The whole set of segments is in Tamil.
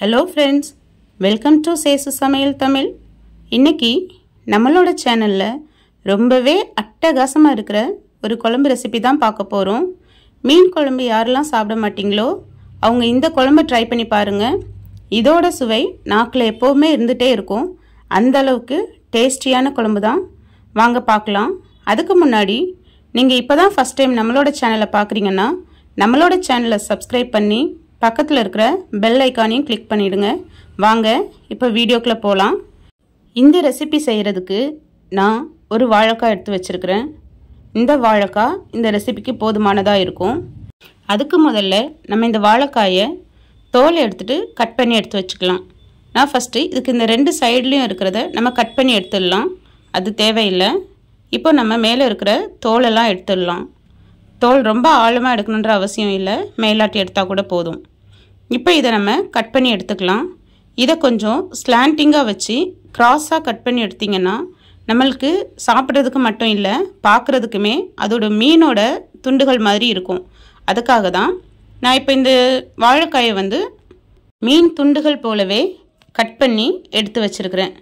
Hello friends, welcome to சேசு சமையல் தமிழ். இன்னைக்கு நம்மளோட சேனல்ல ரொம்பவே அட்டகாசமா இருக்கிற ஒரு குழம்பு ரெசிபி தான் பார்க்க போறோம். மீன் குழம்பு யாரெல்லாம் சாப்பிட மாட்டீங்களோ அவங்க இந்த குழம்பை ட்ரை பண்ணி பாருங்க. இதோட சுவை நாக்குல எப்பவுமே இருந்துட்டே இருக்கும். அந்த அளவுக்கு டேஸ்டியான குழம்பு தான். வாங்க பார்க்கலாம். அதுக்கு முன்னாடி நீங்க இப்பதான் ஃபர்ஸ்ட் டைம் நம்மளோட சேனலை பார்க்குறீங்கன்னா நம்மளோட சேனலை சப்ஸ்கிரைப் பண்ணி பக்கத்தில் இருக்கிற பெல் ஐக்கானையும் கிளிக் பண்ணிடுங்க. வாங்க இப்போ வீடியோக்குள்ளே போகலாம். இந்த ரெசிபி செய்கிறதுக்கு நான் ஒரு வாழைக்காய் எடுத்து வச்சுருக்கிறேன். இந்த வாழைக்காய் இந்த ரெசிபிக்கு போதுமானதாக இருக்கும். அதுக்கு முதல்ல நம்ம இந்த வாழைக்காயை தோலை எடுத்துகிட்டு கட் பண்ணி எடுத்து வச்சுக்கலாம். நான் ஃபஸ்ட்டு இதுக்கு இந்த ரெண்டு சைட்லேயும் இருக்கிறத நம்ம கட் பண்ணி எடுத்துடலாம். அது தேவையில்லை. இப்போ நம்ம மேலே இருக்கிற தோலெல்லாம் எடுத்துடலாம். தோல் ரொம்ப ஆழமாக எடுக்கணுன்ற அவசியம் இல்லை, மேலாட்டி எடுத்தால் கூட போதும். இப்போ இதை நம்ம கட் பண்ணி எடுத்துக்கலாம். இதை கொஞ்சம் ஸ்லாண்டிங்காக வச்சு க்ராஸாக கட் பண்ணி எடுத்திங்கன்னா நம்மளுக்கு சாப்பிட்றதுக்கு மட்டும் இல்லை, பார்க்குறதுக்குமே அதோட மீனோட துண்டுகள் மாதிரி இருக்கும். அதுக்காக தான் நான் இப்போ இந்த வாழைக்காயை மீன் துண்டுகள் போலவே கட் பண்ணி எடுத்து வச்சுருக்கிறேன்.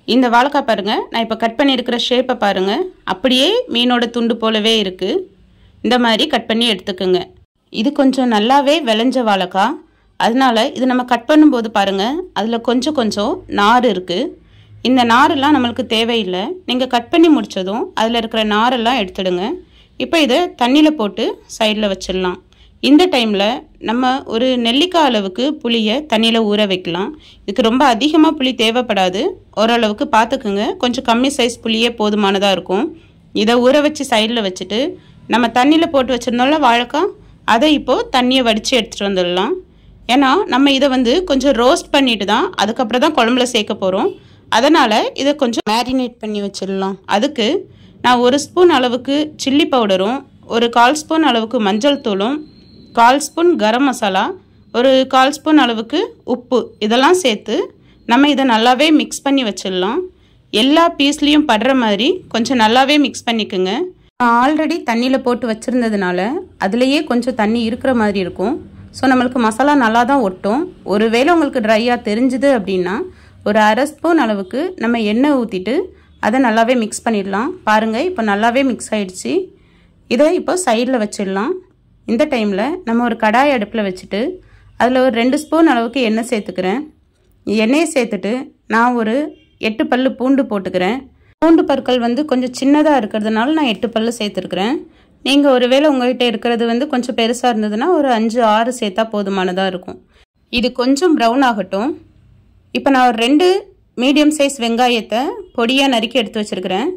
இந்த வாழைக்காய் பாருங்கள், நான் இப்போ கட் பண்ணியிருக்கிற ஷேப்பை பாருங்கள், அப்படியே மீனோட துண்டு போலவே இருக்குது. இந்த மாதிரி கட் பண்ணி எடுத்துக்கோங்க. இது கொஞ்சம் நல்லாவே விளைஞ்ச வாழைக்காய், அதனால இது நம்ம கட் பண்ணும்போது பாருங்கள் அதில் கொஞ்சம் நார் இருக்குது. இந்த நாரெல்லாம் நம்மளுக்கு தேவையில்லை. நீங்கள் கட் பண்ணி முடித்ததும் அதில் இருக்கிற நாரெல்லாம் எடுத்துடுங்க. இப்போ இதை தண்ணியில் போட்டு சைடில் வச்சிடலாம். இந்த டைமில் நம்ம ஒரு நெல்லிக்காய் அளவுக்கு புளியை தண்ணியில் ஊற வைக்கலாம். இதுக்கு ரொம்ப அதிகமாக புளி தேவைப்படாது, ஓரளவுக்கு பார்த்துக்குங்க. கொஞ்சம் கம்மி சைஸ் புளியே போதுமானதாக இருக்கும். இதை ஊற வச்சு சைடில் வச்சுட்டு நம்ம தண்ணியில் போட்டு வச்சுருந்தோம்ல வாழைக்காய், அதை இப்போது தண்ணியை வடித்து எடுத்துகிட்டு வந்துடலாம். ஏன்னா நம்ம இதை கொஞ்சம் ரோஸ்ட் பண்ணிட்டு தான் அதுக்கப்புறம் தான் குழம்புல சேர்க்க போகிறோம். அதனால் இதை கொஞ்சம் மேரினேட் பண்ணி வச்சிடலாம். அதுக்கு நான் 1 ஸ்பூன் அளவுக்கு சில்லி பவுடரும், ஒரு 1/4 ஸ்பூன் அளவுக்கு மஞ்சள் தூளும், 1/4 ஸ்பூன் கரம் மசாலா, ஒரு 1/4 ஸ்பூன் அளவுக்கு உப்பு, இதெல்லாம் சேர்த்து நம்ம இதை நல்லாவே மிக்ஸ் பண்ணி வச்சிடலாம். எல்லா பீஸ்லேயும் படுற மாதிரி கொஞ்சம் நல்லாவே மிக்ஸ் பண்ணிக்கோங்க. ஆல்ரெடி தண்ணியில் போட்டு வச்சுருந்ததுனால அதுலேயே கொஞ்சம் தண்ணி இருக்கிற மாதிரி இருக்கும். ஸோ நம்மளுக்கு மசாலா நல்லா தான் ஒட்டும். ஒருவேளை உங்களுக்கு ட்ரையாக தெரிஞ்சுது அப்படின்னா ஒரு 1/2 ஸ்பூன் அளவுக்கு நம்ம எண்ணெய் ஊற்றிட்டு அதை நல்லாவே மிக்ஸ் பண்ணிடலாம். பாருங்கள், இப்போ நல்லாவே மிக்ஸ் ஆகிடுச்சு. இதை இப்போ சைடில் வச்சிடலாம். இந்த டைமில் நம்ம ஒரு கடாய் அடுப்பில் வச்சுட்டு அதில் ஒரு 2 ஸ்பூன் அளவுக்கு எண்ணெய் சேர்த்துக்கிறேன். எண்ணெயை சேர்த்துட்டு நான் ஒரு 8 பல்லு பூண்டு போட்டுக்கிறேன். பூண்டு பற்கள் கொஞ்சம் சின்னதாக இருக்கிறதுனால நான் 8 பல்லு சேர்த்துருக்குறேன். நீங்கள் ஒருவேளை உங்கள்கிட்ட இருக்கிறது கொஞ்சம் பெருசாக இருந்ததுன்னா ஒரு 5-6 சேர்த்தா போதுமானதாக இருக்கும். இது கொஞ்சம் ப்ரௌன் ஆகட்டும். இப்போ நான் ஒரு 2 மீடியம் சைஸ் வெங்காயத்தை பொடியாக நறுக்கி எடுத்து வச்சுருக்கிறேன்.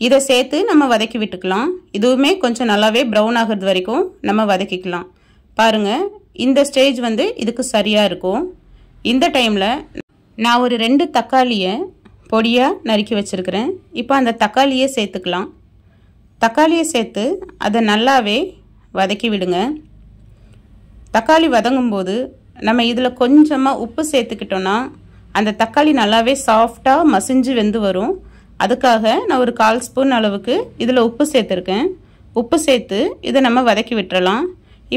இதை சேர்த்து நம்ம வதக்கி விட்டுக்கலாம். இதுவுமே கொஞ்சம் நல்லாவே ப்ரௌன் ஆகிறது வரைக்கும் நம்ம வதக்கிக்கலாம். பாருங்கள், இந்த ஸ்டேஜ் இதுக்கு சரியாக இருக்கும். இந்த டைமில் நான் ஒரு 2 தக்காளியை பொடியாக நறுக்கி வச்சுருக்கிறேன். இப்போ அந்த தக்காளியை சேர்த்துக்கலாம். தக்காளியை சேர்த்து அதை நல்லாவே வதக்கி விடுங்க. தக்காளி வதங்கும்போது நம்ம இதில் கொஞ்சமாக உப்பு சேர்த்துக்கிட்டோன்னா அந்த தக்காளி நல்லாவே சாஃப்டாக மசிஞ்சு வெந்து வரும். அதுக்காக நான் ஒரு 1/4 ஸ்பூன் அளவுக்கு இதில் உப்பு சேர்த்துருக்கேன். உப்பு சேர்த்து இதை நம்ம வதக்கி விட்டுறலாம்.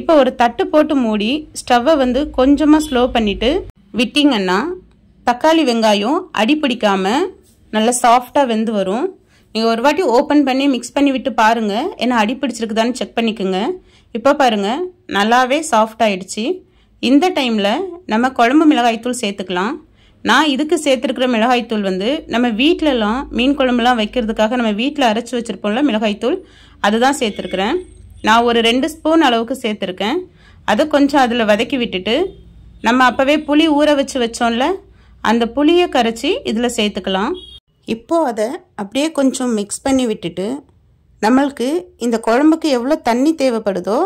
இப்போ ஒரு தட்டு போட்டு மூடி ஸ்டவ்வை கொஞ்சமாக ஸ்லோ பண்ணிவிட்டு விட்டிங்கன்னா தக்காளி வெங்காயம் அடி பிடிக்காமல் நல்லா சாஃப்டாக வெந்து வரும். நீங்கள் ஒரு வாட்டி ஓப்பன் பண்ணி மிக்ஸ் பண்ணி விட்டு பாருங்கள், ஏன்னா அடி பிடிச்சிருக்குதான்னு செக் பண்ணிக்கோங்க. இப்போ பாருங்கள், நல்லாவே சாஃப்ட் ஆகிடுச்சு. இந்த டைமில் நம்ம குழம்பு மிளகாய்த்தூள் சேர்த்துக்கலாம். நான் இதுக்கு சேர்த்துருக்கிற மிளகாய்த்தூள் நம்ம வீட்டிலலாம் மீன் குழம்புலாம் வைக்கிறதுக்காக நம்ம வீட்டில் அரைச்சி வச்சுருப்போம்ல மிளகாய்த்தூள், அதுதான் சேர்த்துருக்குறேன். நான் ஒரு 2 ஸ்பூன் அளவுக்கு சேர்த்துருக்கேன். அதை கொஞ்சம் அதில் வதக்கி விட்டுட்டு நம்ம அப்போவே புளி ஊற வச்சு வச்சோம்ல, அந்த புளியை கரைச்சி இதில் சேர்த்துக்கலாம். இப்போது அதை அப்படியே கொஞ்சம் மிக்ஸ் பண்ணி விட்டுட்டு நம்மளுக்கு இந்த குழம்புக்கு எவ்வளோ தண்ணி தேவைப்படுதோ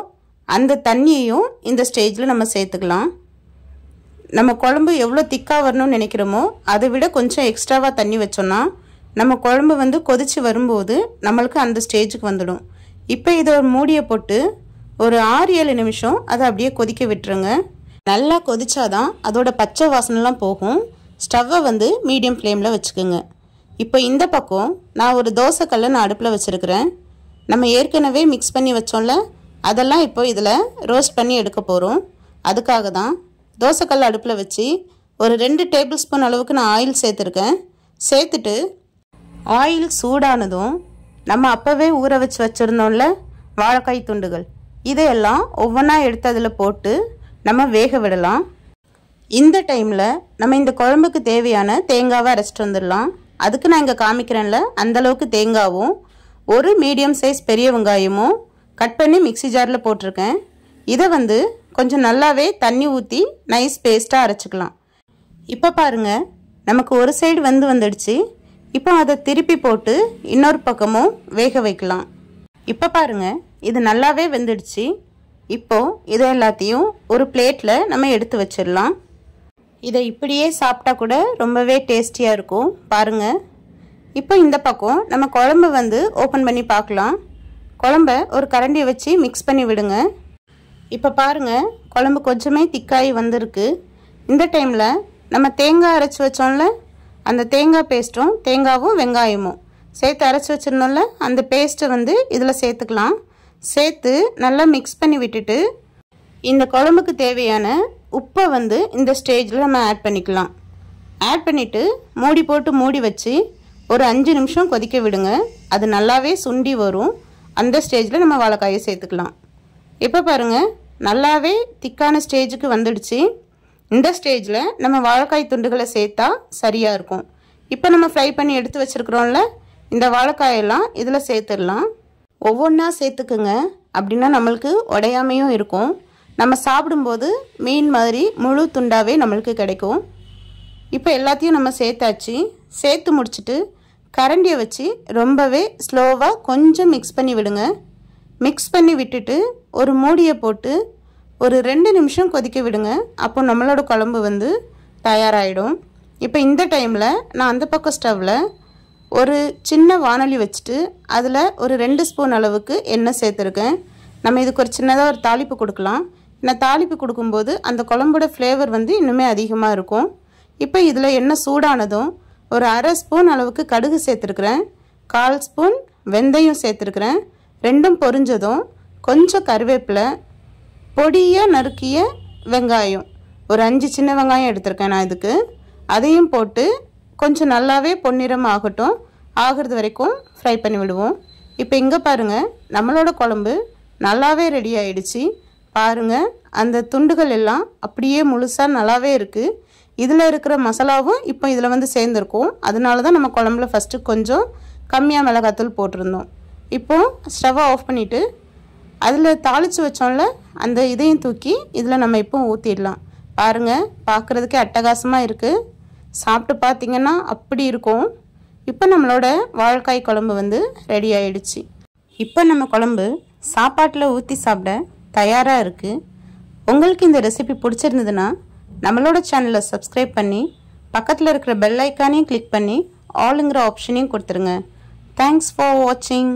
அந்த தண்ணியையும் இந்த ஸ்டேஜில் நம்ம சேர்த்துக்கலாம். நம்ம குழம்பு எவ்வளோ திக்காக வரணும்னு நினைக்கிறோமோ அதை விட கொஞ்சம் எக்ஸ்ட்ராவாக தண்ணி வச்சோன்னா நம்ம குழம்பு கொதித்து வரும்போது நம்மளுக்கு அந்த ஸ்டேஜுக்கு வந்துடும். இப்போ இதை ஒரு மூடியை போட்டு ஒரு 6-7 நிமிஷம் அதை அப்படியே கொதிக்க விட்டுருங்க. நல்லா கொதிச்சாதான் அதோட பச்சை வாசனைலாம் போகும். ஸ்டவ்வை மீடியம் ஃப்ளேமில் வச்சுக்கோங்க. இப்போ இந்த பக்கம் நான் ஒரு தோசைக்கல்லை நான் அடுப்பில் வச்சுருக்கிறேன். நம்ம ஏற்கனவே மிக்ஸ் பண்ணி வச்சோம்ல, அதெல்லாம் இப்போ இதில் ரோஸ்ட் பண்ணி எடுக்க போகிறோம். அதுக்காக தான் தோசைக்கல் அடுப்பில் வச்சு ஒரு 2 டேபிள் ஸ்பூன் அளவுக்கு நான் ஆயில் சேர்த்துருக்கேன். சேர்த்துட்டு ஆயில் சூடானதும் நம்ம அப்போவே ஊற வச்சு வச்சுருந்தோம்ல வாழைக்காய் துண்டுகள், இதையெல்லாம் ஒவ்வொன்றா எடுத்து அதில் போட்டு நம்ம வேக விடலாம். இந்த டைமில் நம்ம இந்த குழம்புக்கு தேவையான தேங்காவை அரைச்சிட்டு வந்துடலாம். அதுக்கு நான் இங்கே காமிக்கிறேன்ல அந்தளவுக்கு தேங்காவும் ஒரு மீடியம் சைஸ் பெரிய வெங்காயமும் கட் பண்ணி மிக்ஸி ஜாரில் போட்டிருக்கேன். இதை வந்து கொஞ்சம் நல்லாவே தண்ணி ஊற்றி நைஸ் பேஸ்ட்டாக அரைச்சிக்கலாம். இப்போ பாருங்கள், நமக்கு ஒரு சைடு வந்துடுச்சு. இப்போ அதை திருப்பி போட்டு இன்னொரு பக்கமும் வேக வைக்கலாம். இப்போ பாருங்கள், இது நல்லாவே வெந்துடுச்சு. இப்போது இதை எல்லாத்தையும் ஒரு பிளேட்டில் நம்ம எடுத்து வச்சிடலாம். இதை இப்படியே சாப்பிட்டா கூட ரொம்பவே டேஸ்டியாக இருக்கும். பாருங்கள், இப்போ இந்த பக்கம் நம்ம குழம்பு வந்து ஓப்பன் பண்ணி பார்க்கலாம். குழம்ப ஒரு கரண்டியை வச்சு மிக்ஸ் பண்ணி விடுங்க. இப்போ பாருங்கள், குழம்பு கொஞ்சமே திக்காகி வந்திருக்கு. இந்த டைமில் நம்ம தேங்காய் அரைச்சி வச்சோம்ல, அந்த தேங்காய் பேஸ்ட்டும் தேங்காவும் வெங்காயமும் சேர்த்து அரைச்சி வச்சிருந்தோம்ல, அந்த பேஸ்ட்டை வந்து இதில் சேர்த்துக்கலாம். சேர்த்து நல்லா மிக்ஸ் பண்ணி விட்டுட்டு இந்த குழம்புக்கு தேவையான உப்பை வந்து இந்த ஸ்டேஜில் நம்ம ஆட் பண்ணிக்கலாம். ஆட் பண்ணிவிட்டு மூடி போட்டு மூடி வச்சு ஒரு 5 நிமிஷம் கொதிக்க விடுங்க. அது நல்லாவே சுண்டி வரும். அந்த ஸ்டேஜில் நம்ம வாழைக்காயை சேர்த்துக்கலாம். இப்போ பாருங்கள், நல்லாவே திக்கான ஸ்டேஜுக்கு வந்துடுச்சு. இந்த ஸ்டேஜில் நம்ம வாழைக்காய் துண்டுகளை சேர்த்தா சரியாக இருக்கும். இப்போ நம்ம ஃப்ரை பண்ணி எடுத்து வச்சுருக்குறோம்ல, இந்த வாழைக்காயெல்லாம் இதில் சேர்த்துடலாம். ஒவ்வொன்றா சேர்த்துக்குங்க, அப்படின்னா நம்மளுக்கு உடையாமையும் இருக்கும். நம்ம சாப்பிடும்போது மீன் மாதிரி முழு துண்டாகவே நம்மளுக்கு கிடைக்கும். இப்போ எல்லாத்தையும் நம்ம சேர்த்தாச்சு. சேர்த்து முடிச்சுட்டு கரண்டியை வச்சு ரொம்பவே ஸ்லோவாக கொஞ்சம் மிக்ஸ் பண்ணி விடுங்க. மிக்ஸ் பண்ணி விட்டுட்டு ஒரு மூடியை போட்டு ஒரு 2 நிமிஷம் கொதிக்க விடுங்க. அப்போ நம்மளோட குழம்பு வந்து தயாராகிடும். இப்போ இந்த டைமில் நான் அந்த பக்கம் ஸ்டவ்வில் ஒரு சின்ன வானொலி வச்சுட்டு அதில் ஒரு 2 ஸ்பூன் அளவுக்கு எண்ணெய் சேர்த்துருக்கேன். நம்ம இதுக்கு ஒரு சின்னதாக ஒரு தாளிப்பு கொடுக்கலாம். நான் தாளிப்பு கொடுக்கும்போது அந்த குழம்போட ஃப்ளேவர் வந்து இன்னுமே அதிகமாக இருக்கும். இப்போ இதில் எண்ணெய் சூடானதும் ஒரு 1/2 ஸ்பூன் அளவுக்கு கடுகு சேர்த்துருக்குறேன். 1/4 ஸ்பூன் வெந்தயம் சேர்த்துருக்குறேன். ரெண்டும் பொரிஞ்சதும் கொஞ்சம் கருவேப்பிலை, பொடியாக நறுக்கிய வெங்காயம், ஒரு 5 சின்ன வெங்காயம் எடுத்திருக்கேன் நான் இதுக்கு. அதையும் போட்டு கொஞ்சம் நல்லாவே பொன்னிறம் ஆகட்டும். ஆகிறது வரைக்கும் ஃப்ரை பண்ணி விடுவோம். இப்போ இங்கே பாருங்கள், நம்மளோட குழம்பு நல்லாவே ரெடி ஆகிடுச்சு. பாருங்கள், அந்த துண்டுகள் எல்லாம் அப்படியே முழுசாக நல்லாவே இருக்குது. இதில் இருக்கிற மசாலாவும் இப்போ இதில் வந்து சேர்ந்துருக்கும். அதனால தான் நம்ம குழம்புல ஃபஸ்ட்டு கொஞ்சம் கம்மியாக மிளகாத்தூள் போட்டிருந்தோம். இப்போது ஸ்டவ்வை ஆஃப் பண்ணிவிட்டு அதில் தாளித்து வச்சோம்ல, அந்த இதையும் தூக்கி இதில் நம்ம இப்போ ஊற்றிடலாம். பாருங்கள், பார்க்குறதுக்கே அட்டகாசமாக இருக்குது. சாப்பிட்டு பார்த்திங்கன்னா அப்படி இருக்கும். இப்போ நம்மளோட வாழைக்காய் குழம்பு வந்து ரெடி ஆகிடுச்சு. இப்போ நம்ம குழம்பு சாப்பாட்டில் ஊற்றி சாப்பிட தயாராக இருக்குது. உங்களுக்கு இந்த ரெசிபி பிடிச்சிருந்ததுன்னா நம்மளோட சேனலை சப்ஸ்கிரைப் பண்ணி பக்கத்தில் இருக்கிற பெல் ஐக்கானையும் கிளிக் பண்ணி ஆளுங்கிற ஆப்ஷனையும் கொடுத்துருங்க. தேங்க்ஸ் ஃபார் வாட்சிங்.